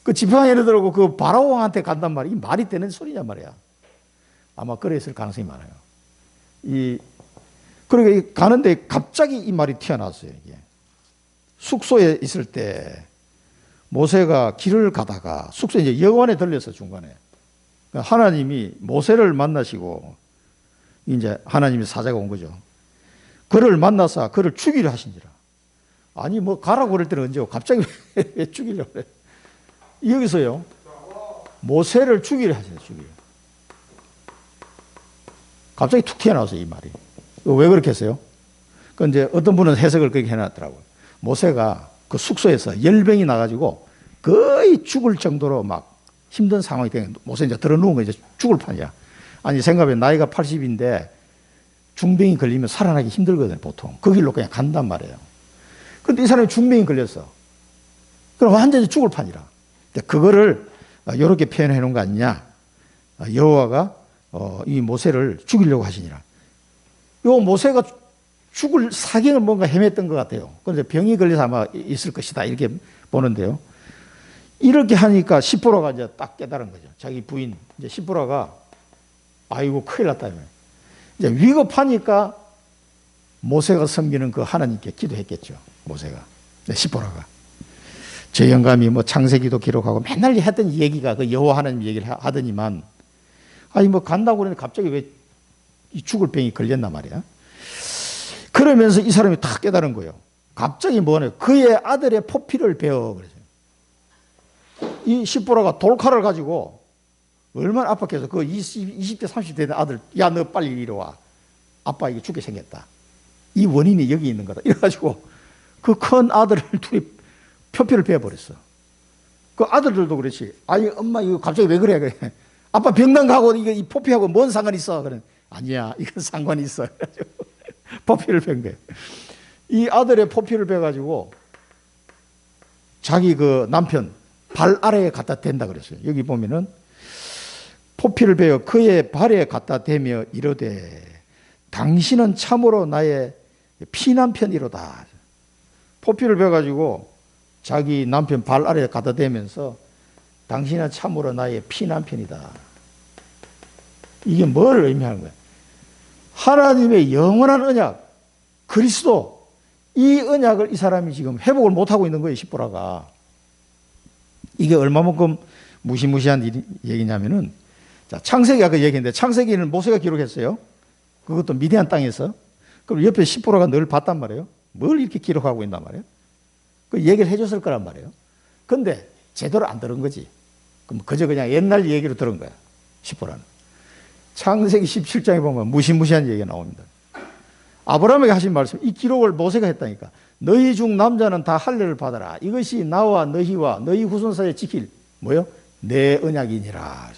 그 지팡이를 들고 그 바로 왕한테 간단 말이야. 이 말이 되는 소리냐 말이야. 아마 그랬을 가능성이 많아요. 그러니까 가는데 갑자기 이 말이 튀어나왔어요, 이게. 숙소에 있을 때 모세가 길을 가다가 숙소에 이제 여관에 들려서 중간에. 하나님이 모세를 만나시고 이제 하나님의 사자가 온 거죠. 그를 만나서 그를 죽이려 하신지라. 아니, 뭐 가라고 그럴 때는 언제고 갑자기 왜 죽이려고 그래? 여기서요, 모세를 죽이려 하시네, 죽이려. 갑자기 툭 튀어나왔어요, 이 말이. 왜 그렇게 했어요? 그 이제 어떤 분은 해석을 그렇게 해놨더라고요. 모세가 그 숙소에서 열병이 나가지고 거의 죽을 정도로 막 힘든 상황이 되는 모세 이제 들어 누운 거 이제 죽을 판이야. 아니, 생각해 나이가 80인데 중병이 걸리면 살아나기 힘들거든요, 보통. 그 길로 그냥 간단 말이에요. 그런데 이 사람이 중병이 걸렸어. 그럼 완전히 죽을 판이라. 그거를 이렇게 표현해 놓은 거 아니냐. 여호와가 이 모세를 죽이려고 하시니라. 요 모세가 죽을 사경을 뭔가 헤맸던 것 같아요. 그런데 병이 걸려서 아마 있을 것이다, 이렇게 보는데요. 이렇게 하니까 시보라가 이제 딱 깨달은 거죠. 자기 부인, 이제 시보라가 아이고, 큰일 났다. 이제 위급하니까 모세가 섬기는 그 하나님께 기도했겠죠. 모세가. 시보라가. 저 영감이 뭐 창세기도 기록하고 맨날 했던 얘기가 그 여호와 하나님 얘기를 하더니만, 아니, 뭐 간다고 그러는데 갑자기 왜 이 죽을 병이 걸렸나 말이야. 그러면서 이 사람이 다 깨달은 거예요. 갑자기 뭐냐. 그의 아들의 포피를 베어. 그래서 이 시보라가 돌칼을 가지고 얼마나 압박해서 그 20대, 30대 된 아들, 야, 너 빨리 이리 와. 아빠 이게 죽게 생겼다. 이 원인이 여기 있는 거다. 이래가지고 그 큰 아들을 둘이 표피를 베어버렸어. 그 아들들도 그렇지. 아니, 엄마, 이거 갑자기 왜 그래? 그래. 아빠 병난 가고 이거 이 포피하고 뭔 상관이 있어? 그래. 아니야, 이건 상관이 있어. 포피를 뺀 거예요. 이 아들의 포피를 베가지고 자기 그 남편 발 아래에 갖다 댄다 그랬어요. 여기 보면은 포피를 베어 그의 발에 갖다 대며 이르되 당신은 참으로 나의 피남편이로다. 포피를 베가지고 자기 남편 발 아래에 갖다 대면서 당신은 참으로 나의 피남편이다. 이게 뭘 의미하는 거야? 하나님의 영원한 언약, 그리스도, 이 언약을 이 사람이 지금 회복을 못하고 있는 거예요, 시보라가. 이게 얼마만큼 무시무시한 얘기냐면은, 자, 창세기 아까 얘기했는데, 창세기는 모세가 기록했어요. 그것도 미디안 땅에서. 그럼 옆에 시보라가 늘 봤단 말이에요. 뭘 이렇게 기록하고 있단 말이에요. 그 얘기를 해줬을 거란 말이에요. 근데 제대로 안 들은 거지. 그럼 그저 그냥 옛날 얘기로 들은 거야, 시보라는. 창세기 17장에 보면 무시무시한 얘기가 나옵니다. 아브라함에게 하신 말씀, 이 기록을 모세가 했다니까. 너희 중 남자는 다 할례를 받아라. 이것이 나와 너희와 너희 후손 사이에 지킬 뭐요? 내 언약이니라.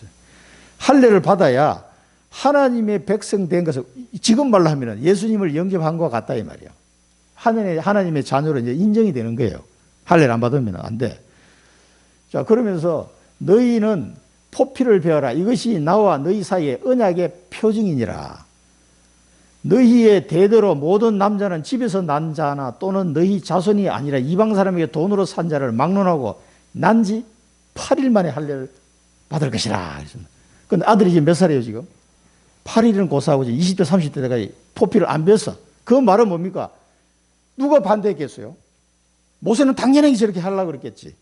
할례를 받아야 하나님의 백성 된 것을, 지금 말로 하면 예수님을 영접한 것과 같다 이 말이에요. 하나님의 자녀로 이제 인정이 되는 거예요. 할례를 안 받으면 안 돼. 자, 그러면서 너희는 포피를 베어라. 이것이 나와 너희 사이의 언약의 표징이니라. 너희의 대대로 모든 남자는 집에서 난 자나 또는 너희 자손이 아니라 이방 사람에게 돈으로 산 자를 막론하고 난 지 8일 만에 할례를 받을 것이라. 그런데 아들이 지금 몇 살이에요 지금? 8일은 고사하고 20대 30대 때까지 포피를 안 뺐어. 그 말은 뭡니까? 누가 반대했겠어요? 모세는 당연히 저렇게 하려고 그랬겠지.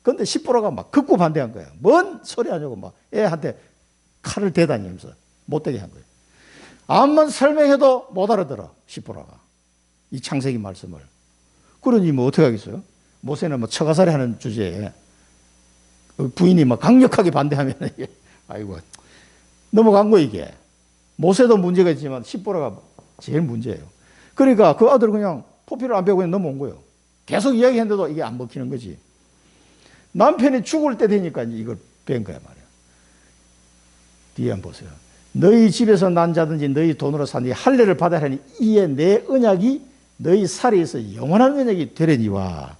그런데 십보라가 막 극구 반대한 거야. 뭔 소리 하냐고 막 애한테 칼을 대다니면서 못되게 한 거예요. 암만 설명해도 못 알아들어 십보라가 이 창세기 말씀을. 그러니 뭐 어떻게 하겠어요? 모세는 뭐 처가살이 하는 주제에 부인이 막 강력하게 반대하면 아이고 넘어간 거 이게. 모세도 문제가 있지만 십보라가 제일 문제예요. 그러니까 그 아들 그냥 포피를 안 빼고 그냥 넘어온 거예요. 계속 이야기했는데도 이게 안 먹히는 거지. 남편이 죽을 때 되니까 이걸 뺀 거야 말이야. 뒤에 한번 보세요. 너희 집에서 난 자든지 너희 돈으로 산 이 할례를 받아야 하니 이에 내 언약이 너희 살에서 영원한 언약이 되려니와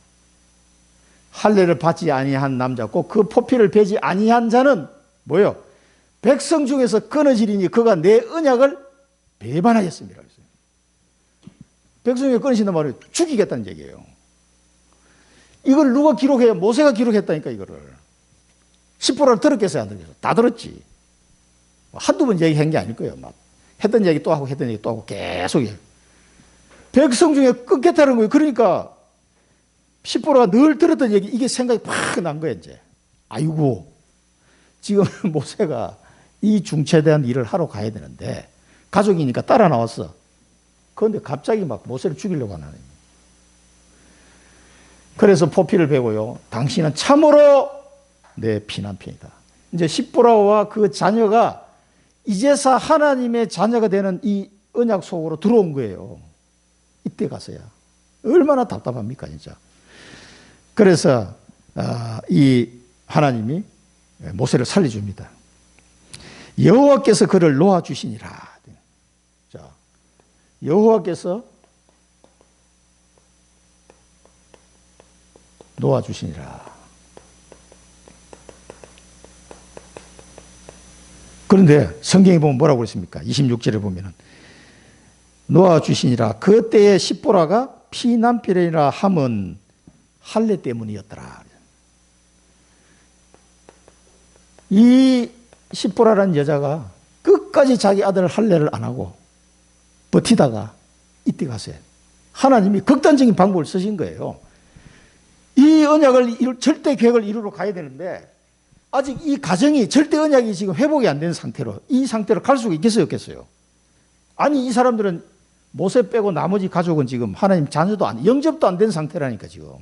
할례를 받지 아니한 남자 꼭 그 포피를 베지 아니한 자는 뭐요? 백성 중에서 끊어지리니 그가 내 언약을 배반하였습니다. 백성 중에 끊으신단 말이에요. 죽이겠다는 얘기예요. 이걸 누가 기록해요? 모세가 기록했다니까 이거를. 십보라를 들었겠어요? 안 들었겠어요? 다 들었지. 한두 번 얘기한 게 아닐 거예요. 막 했던 얘기 또 하고 했던 얘기 또 하고 계속 해요. 백성 중에 끊겠다는 거예요. 그러니까 십보라가 늘 들었던 얘기 이게 생각이 팍 난 거예요. 이제 아이고 지금 모세가 이 중체대한 일을 하러 가야 되는데 가족이니까 따라 나왔어. 그런데 갑자기 막 모세를 죽이려고 하는 거예요. 그래서 포피를 베고요. 당신은 참으로 내 피난편이다. 이제 십보라와 그 자녀가 이제서 하나님의 자녀가 되는 이 언약 속으로 들어온 거예요. 이때 가서야. 얼마나 답답합니까 진짜. 그래서 이 하나님이 모세를 살려줍니다. 여호와께서 그를 놓아주시니라. 자, 여호와께서 놓아주시니라. 그런데 성경에 보면 뭐라고 그랬습니까? 26절에 보면은 놓아주시니라. 그때의 십보라가 피난필이라 함은 할례 때문이었더라. 이 십보라라는 여자가 끝까지 자기 아들 할례를 안 하고 버티다가 이때 가서 하나님이 극단적인 방법을 쓰신 거예요. 이 언약을 절대 계획을 이루러 가야 되는데 아직 이 가정이 절대 언약이 지금 회복이 안 된 상태로 이 상태로 갈 수가 있겠어요 없겠어요? 아니 이 사람들은 모세 빼고 나머지 가족은 지금 하나님 자녀도 영접도 안 된 상태라니까 지금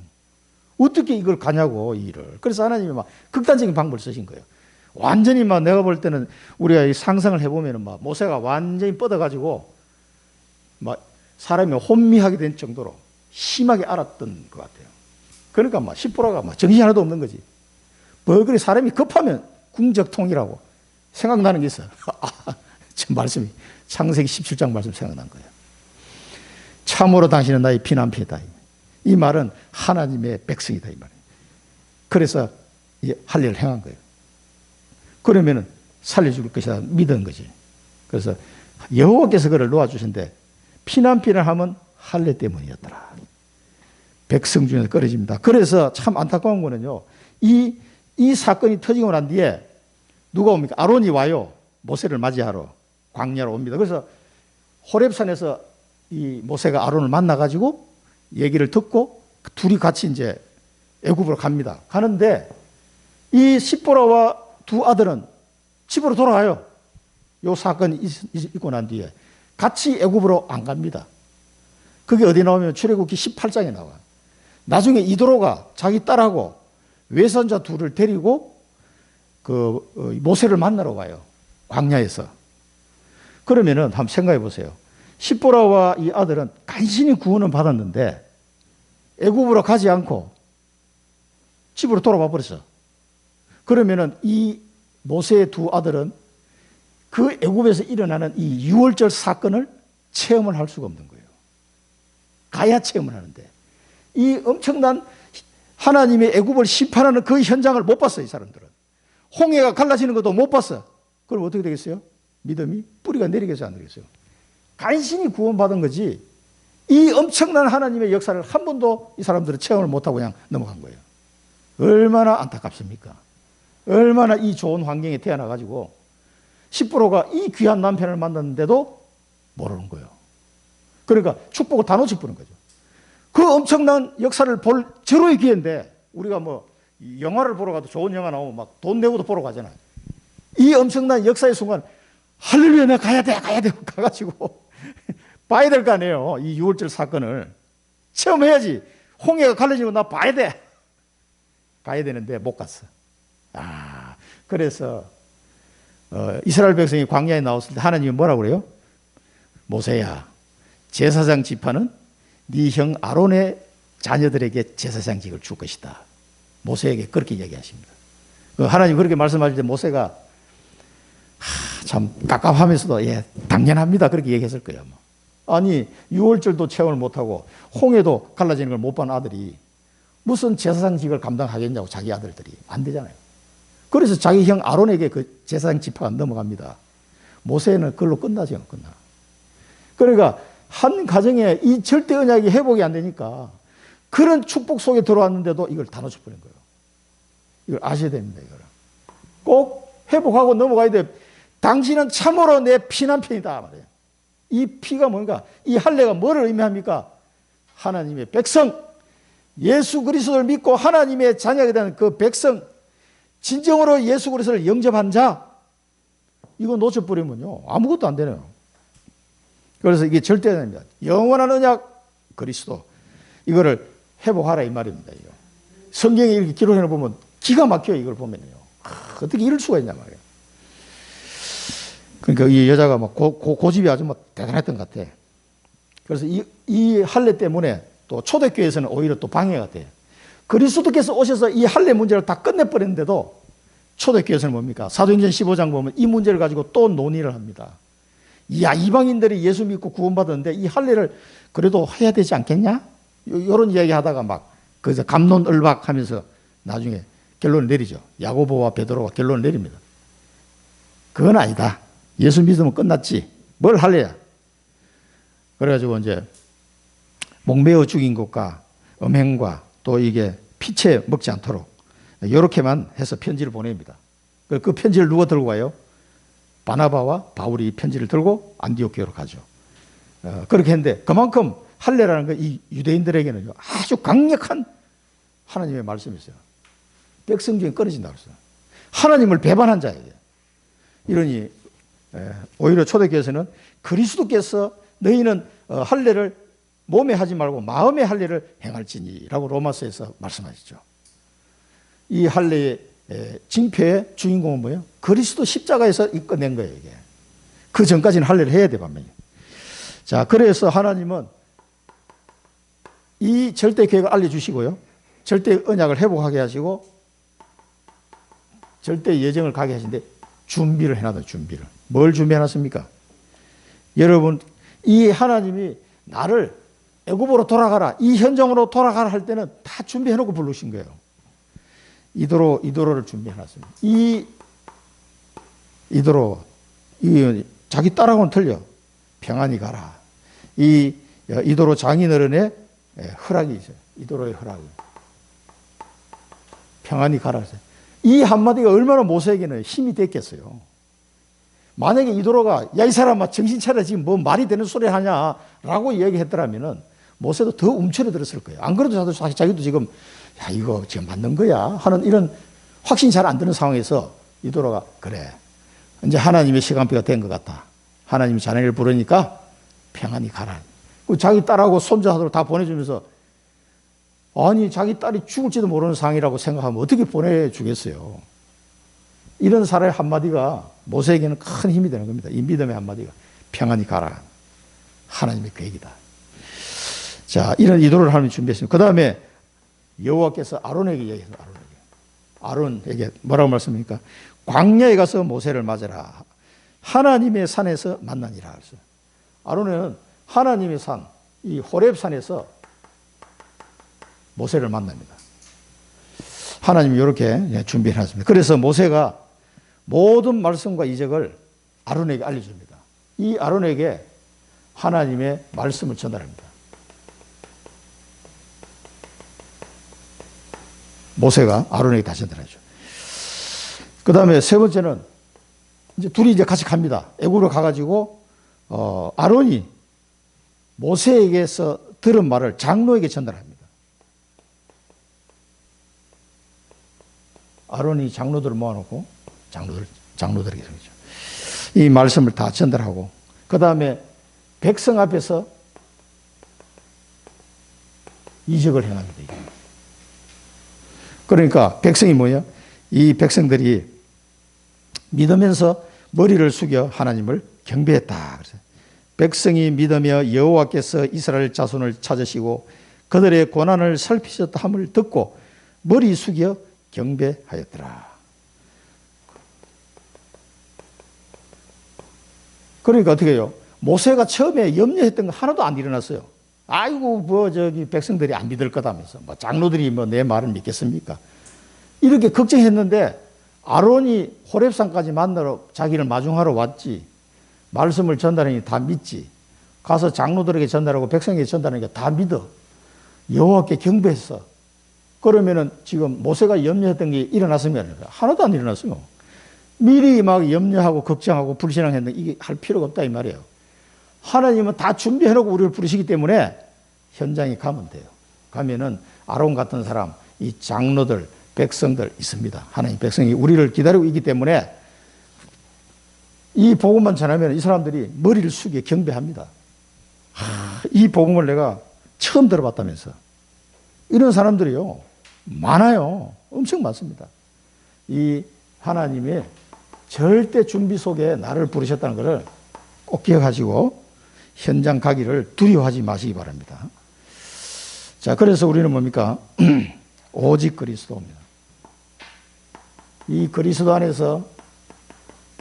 어떻게 이걸 가냐고 이 일을. 그래서 하나님이 막 극단적인 방법을 쓰신 거예요. 완전히 막 내가 볼 때는 우리가 이 상상을 해보면은 막 모세가 완전히 뻗어가지고 막 사람이 혼미하게 된 정도로 심하게 알았던 것 같아요. 그러니까 막 십보라가 막 정신이 하나도 없는 거지. 뭐 그래 사람이 급하면 궁적통이라고 생각나는 게 있어. 지금 말씀이 창세기 17장 말씀 생각난 거예요. 참으로 당신은 나의 피난처다. 이 말은 하나님의 백성이다 이 말이에요. 그래서 할례를 행한 거예요. 그러면은 살려줄 것이다 믿은 거지. 그래서 여호와께서 그를 놓아주신데 피난필을 하면 할례 때문이었더라. 백성 중에서 끊어집니다. 그래서 참 안타까운 거는요. 이 사건이 터지고 난 뒤에 누가 옵니까? 아론이 와요. 모세를 맞이하러 광야로 옵니다. 그래서 호렙산에서 이 모세가 아론을 만나가지고 얘기를 듣고 둘이 같이 이제 애굽으로 갑니다. 가는데 이 십보라와 두 아들은 집으로 돌아가요. 이 사건이 있고 난 뒤에 같이 애굽으로 안 갑니다. 그게 어디 나오면 출애굽기 18장에 나와. 나중에 이도로가 자기 딸하고 외손자 둘을 데리고 그 모세를 만나러 가요. 광야에서. 그러면은 한번 생각해 보세요. 십보라와 이 아들은 간신히 구원을 받았는데 애굽으로 가지 않고 집으로 돌아와 버렸어. 그러면은 이 모세의 두 아들은 그 애굽에서 일어나는 이 유월절 사건을 체험을 할 수가 없는 거예요. 가야 체험을 하는데 이 엄청난 하나님의 애굽을 심판하는 그 현장을 못 봤어요. 이 사람들은. 홍해가 갈라지는 것도 못 봤어. 그럼 어떻게 되겠어요? 믿음이 뿌리가 내리겠어요? 안 되겠어요? 간신히 구원받은 거지 이 엄청난 하나님의 역사를 한 번도 이 사람들은 체험을 못하고 그냥 넘어간 거예요. 얼마나 안타깝습니까? 얼마나 이 좋은 환경에 태어나가지고 10%가 이 귀한 남편을 만났는데도 모르는 거예요. 그러니까 축복을 다 놓쳐버린 거죠. 그 엄청난 역사를 볼 절호의 기회인데 우리가 뭐 영화를 보러 가도 좋은 영화 나오면 막 돈 내고도 보러 가잖아요. 이 엄청난 역사의 순간 할렐루야 내가 가야 돼 가가지고 봐야 될 거 아니에요. 이 6월절 사건을 체험해야지. 홍해가 갈라지고 나 봐야 돼. 가야 되는데 못 갔어. 그래서 이스라엘 백성이 광야에 나왔을 때 하나님이 뭐라고 그래요? 모세야, 제사장 지파는 네 형 아론의 자녀들에게 제사장직을 줄 것이다. 모세에게 그렇게 얘기하십니다. 하나님 그렇게 말씀하실 때 모세가 참 깝깝하면서도 예, 당연합니다. 그렇게 얘기했을 거예요. 아니 6월절도 체험을 못하고 홍해도 갈라지는 걸 못 본 아들이 무슨 제사장직을 감당하겠냐고 자기 아들들이. 안 되잖아요. 그래서 자기 형 아론에게 그 제사장 지파가 넘어갑니다. 모세는 그걸로 끝나죠. 끝나. 그러니까 한 가정에 이 절대 언약이 회복이 안 되니까 그런 축복 속에 들어왔는데도 이걸 다 놓쳐버린 거예요. 이걸 아셔야 됩니다. 이걸 꼭 회복하고 넘어가야 돼. 당신은 참으로 내 피난편이다 말이에요. 이 피가 뭔가, 이 할례가 뭐를 의미합니까? 하나님의 백성, 예수 그리스도를 믿고 하나님의 자녀가 되는 그 백성, 진정으로 예수 그리스도를 영접한 자, 이거 놓쳐버리면요 아무것도 안 되네요. 그래서 이게 절대 아닙니다. 영원한 언약 그리스도, 이거를 회복하라 이 말입니다. 이거. 성경에 이렇게 기록해 보면 기가 막혀요. 이걸 보면요. 어떻게 이럴 수가 있냐 말이에요. 그러니까 이 여자가 막 고집이 아주 막 대단했던 것 같아. 그래서 이 할례 때문에 또 초대교회에서는 오히려 또 방해가 돼. 그리스도께서 오셔서 이 할례 문제를 다 끝내버렸는데도 초대교회에서는 뭡니까? 사도행전 15장 보면 이 문제를 가지고 또 논의를 합니다. 야, 이방인들이 예수 믿고 구원받았는데 이 할례를 그래도 해야 되지 않겠냐? 이런 이야기 하다가 막 그래서 갑론을박 하면서 나중에 결론을 내리죠. 야고보와 베드로가 결론을 내립니다. 그건 아니다. 예수 믿으면 끝났지. 뭘 할래야? 그래가지고 이제 목매어 죽인 것과 음행과 또 이게 피채 먹지 않도록 이렇게만 해서 편지를 보냅니다. 그 편지를 누가 들고 가요? 바나바와 바울이 이 편지를 들고 안디옥 교회로 가죠. 그렇게 했는데 그만큼 할례라는 건 이 유대인들에게는 아주 강력한 하나님의 말씀이었어요. 백성 중에 끊어진다고 했어요. 하나님을 배반한 자에게. 이러니 오히려 초대교회에서는 그리스도께서 너희는 할례를 몸에 하지 말고 마음의 할례를 행할지니라고 로마서에서 말씀하시죠. 이 할례의 징표의 주인공은 뭐예요? 그리스도 십자가에서 이끌어낸 거예요. 이게. 그 전까지는 할례를 해야 돼 반면에. 자, 그래서 하나님은 이 절대 계획을 알려주시고요. 절대 언약을 회복하게 하시고 절대 예정을 가게 하시는데 준비를 해놨어요. 준비를. 뭘 준비해놨습니까? 여러분, 이 하나님이 나를 애굽으로 돌아가라, 이 현장으로 돌아가라 할 때는 다 준비해놓고 부르신 거예요. 이도로를 준비해놨습니다. 이도로, 자기 딸하고는 틀려. 평안히 가라. 이도로 장인어른의 허락이 있어요. 이도로의 허락이. 평안히 가라. 이 한마디가 얼마나 모세에게는 힘이 됐겠어요. 만약에 이도로가 야, 이 사람아 정신 차려 지금 뭐 말이 되는 소리 하냐라고 얘기했더라면은 모세도 더 움츠러들었을 거예요. 안 그래도 자기도 지금 야, 이거 지금 맞는 거야 하는 이런 확신이 잘 안 드는 상황에서 이도로가 그래, 이제 하나님의 시간표가 된 것 같다. 하나님이 자네를 부르니까 평안히 가라. 자기 딸하고 손자하도록 다 보내주면서, 아니 자기 딸이 죽을지도 모르는 상황이라고 생각하면 어떻게 보내주겠어요. 이런 사람의 한마디가 모세에게는 큰 힘이 되는 겁니다. 이 믿음의 한마디가 평안히 가라. 하나님의 계획이다. 자, 이런 이도를 하나님이 준비했습니다. 그 다음에 여호와께서 아론에게 얘기했어요. 아론에게 뭐라고 말씀합니까? 광야에 가서 모세를 맞으라. 하나님의 산에서 만나니라. 아론은 하나님의 산, 이 호렙산에서 모세를 만납니다. 하나님이 이렇게 준비해놨습니다. 그래서 모세가 모든 말씀과 이적을 아론에게 알려줍니다. 이 아론에게 하나님의 말씀을 전달합니다. 모세가 아론에게 다 전달하죠. 그 다음에 세 번째는 이제 둘이 이제 같이 갑니다. 애굽으로 가가지고 아론이 모세에게서 들은 말을 장로에게 전달합니다. 아론이 장로들을 모아놓고 장로들에게 전하죠. 이 말씀을 다 전달하고 그 다음에 백성 앞에서 이적을 행합니다. 그러니까 백성이 뭐예요? 이 백성들이 믿으면서 머리를 숙여 하나님을 경배했다. 그래서 백성이 믿으며 여호와께서 이스라엘 자손을 찾으시고 그들의 고난을 살피셨다 함을 듣고 머리 숙여 경배하였더라. 그러니까 어떻게 해요? 모세가 처음에 염려했던 거 하나도 안 일어났어요. 아이고 백성들이 안 믿을 거다면서 장로들이 내 말을 믿겠습니까? 이렇게 걱정했는데 아론이 호렙산까지 만나러 자기를 마중하러 왔지. 말씀을 전달하니 다 믿지. 가서 장로들에게 전달하고 백성에게 전달하니까 다 믿어. 여호와께 경배했어. 그러면은 지금 모세가 염려했던 게 일어났으면 하나도 안 일어났어요. 미리 막 염려하고 걱정하고 불신앙했는데 이게 할 필요가 없다 이 말이에요. 하나님은 다 준비해놓고 우리를 부르시기 때문에 현장에 가면 돼요. 가면은 아론 같은 사람, 이 장로들, 백성들 있습니다. 하나님 백성이 우리를 기다리고 있기 때문에 이 복음만 전하면 이 사람들이 머리를 숙여 경배합니다. 이 복음을 내가 처음 들어봤다면서. 이런 사람들이요. 많아요. 엄청 많습니다. 이 하나님의 절대 준비 속에 나를 부르셨다는 것을 꼭 기억하시고 현장 가기를 두려워하지 마시기 바랍니다. 자, 그래서 우리는 뭡니까? 오직 그리스도입니다. 이 그리스도 안에서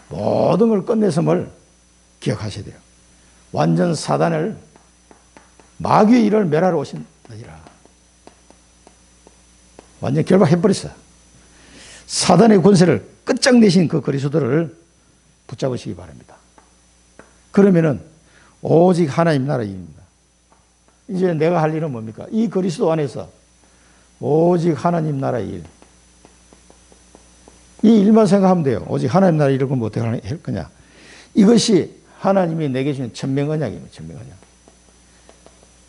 모든 걸 끝냈음을 기억하셔야 돼요. 완전 사단을 마귀의 일을 멸하러 오신 너희라. 완전 결박해버렸어요. 사단의 권세를 끝장내신 그 그리스도를 붙잡으시기 바랍니다. 그러면은 오직 하나님 나라 일입니다. 이제 내가 할 일은 뭡니까? 이 그리스도 안에서 오직 하나님 나라 일. 이 일만 생각하면 돼요. 오직 하나님 나라 일을 그럼 어떻게 할 거냐? 이것이 하나님이 내게 주신 천명 언약입니다. 천명 언약.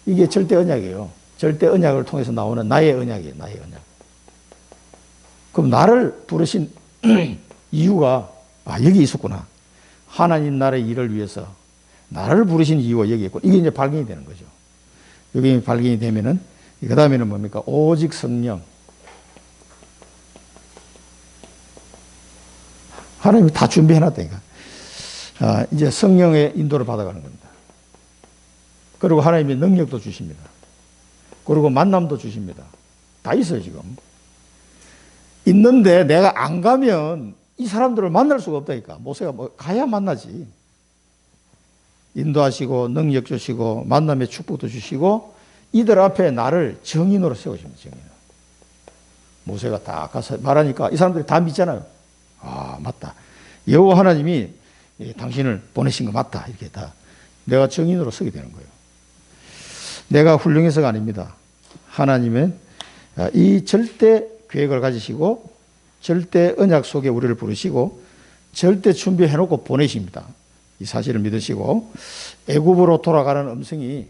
이게 절대 언약이에요. 절대 언약을 통해서 나오는 나의 언약이에요. 나의 언약. 그럼 나를 부르신 이유가 여기 있었구나. 하나님 나라의 일을 위해서 나를 부르신 이유가 여기 있고 이게 이제 발견이 되는 거죠. 여기 발견이 되면은 그 다음에는 뭡니까? 오직 성령. 하나님이 다 준비해놨다니까. 이제 성령의 인도를 받아가는 겁니다. 그리고 하나님이 능력도 주십니다. 그리고 만남도 주십니다. 다 있어요, 지금. 있는데 내가 안 가면 이 사람들을 만날 수가 없다니까. 모세가 가야 만나지. 인도하시고 능력 주시고 만남의 축복도 주시고 이들 앞에 나를 정인으로 세우십니다. 정인. 모세가 딱 가서 말하니까 이 사람들이 다 믿잖아요. 맞다. 여호와 하나님이 당신을 보내신 거 맞다. 이렇게 다 내가 정인으로 서게 되는 거예요. 내가 훌륭해서가 아닙니다. 하나님은 이 절대 계획을 가지시고 절대 언약 속에 우리를 부르시고 절대 준비해놓고 보내십니다. 이 사실을 믿으시고 애굽으로 돌아가는 음성이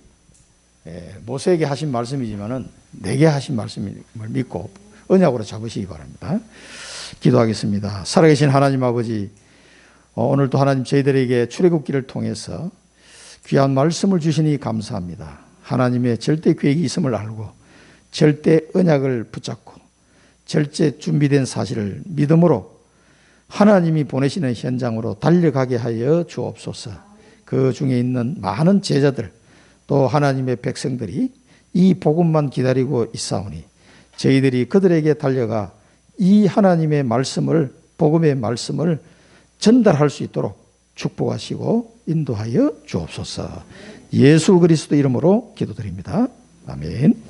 모세에게 하신 말씀이지만은 내게 하신 말씀을 믿고 언약으로 잡으시기 바랍니다. 기도하겠습니다. 살아계신 하나님 아버지, 오늘도 하나님 저희들에게 출애굽기를 통해서 귀한 말씀을 주시니 감사합니다. 하나님의 절대 계획이 있음을 알고 절대 언약을 붙잡고 절대 준비된 사실을 믿음으로 하나님이 보내시는 현장으로 달려가게 하여 주옵소서. 그 중에 있는 많은 제자들 또 하나님의 백성들이 이 복음만 기다리고 있사오니 저희들이 그들에게 달려가 이 하나님의 말씀을 복음의 말씀을 전달할 수 있도록 축복하시고 인도하여 주옵소서. 예수 그리스도 이름으로 기도드립니다. 아멘.